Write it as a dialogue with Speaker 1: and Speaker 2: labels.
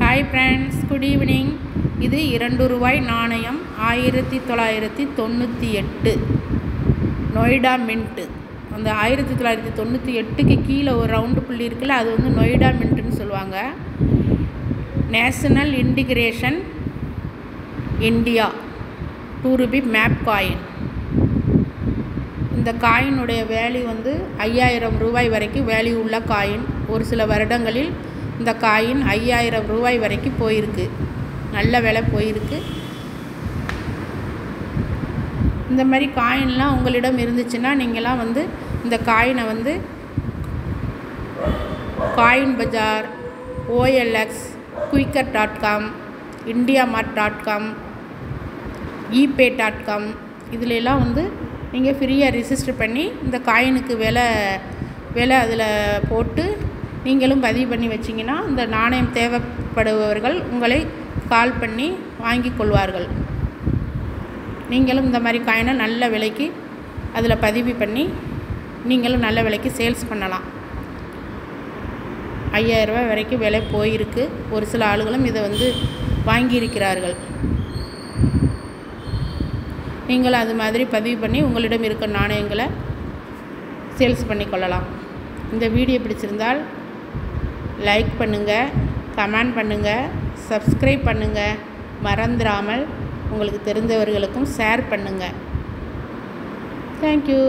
Speaker 1: Hi friends, good evening. இது 2 ரூபாய் நாணயம் 1998 நொய்டா மின்ட்டு. அந்த 1998க்கு கீழே ஒரு ரவுண்டு புள்ளி இருக்குல்ல, அது வந்து நொய்டா மின்ட்டுன்னு சொல்லுவாங்க. National integration India 2 Ruby map coin. இந்த காயினுடைய வேல்யூ வந்து 5000 ரூபாய் வரைக்கும் வேல்யூ உள்ள காயின். ஒரு சில வருடங்களில் இந்த காயின் 5000 ரூபாய் வரைக்கும் போயிருக்கு, நல்ல விலை போயிருக்கு. இந்த மாதிரி காயின்லாம் உங்களிடம் இருந்துச்சுன்னா நீங்களாம் வந்து இந்த காயினை வந்து காயின் பஜார், OLX, Quikr.com, indiamart.com, ePay.com இதிலெல்லாம் வந்து நீங்கள் ஃப்ரீயாக ரிஜிஸ்டர் பண்ணி இந்த காயினுக்கு விலை அதில் போட்டு நீங்களும் பதிவு பண்ணி வச்சிங்கன்னா இந்த நாணயம் தேவைப்படுபவர்கள் உங்களை கால் பண்ணி வாங்கி கொள்வார்கள். நீங்களும் இந்த மாதிரி காயினை நல்ல விலைக்கு அதில் பதிவு பண்ணி நீங்களும் நல்ல விலைக்கு சேல்ஸ் பண்ணலாம். 5000 ரூபாய் வரைக்கும் விலை போயிருக்கு. ஒரு சில ஆளுகளும் இதை வந்து வாங்கியிருக்கிறார்கள். நீங்களும் அது மாதிரி பதிவு பண்ணி உங்களிடம் இருக்க நாணயங்களை சேல்ஸ் பண்ணி கொள்ளலாம். இந்த வீடியோ பிடிச்சிருந்தால் லைக் பண்ணுங்கள், கமெண்ட் பண்ணுங்கள், சப்ஸ்கிரைப் பண்ணுங்கள். மறந்துடாமல் உங்களுக்கு தெரிந்தவர்களுக்கும் ஷேர் பண்ணுங்கள். தேங்க்யூ.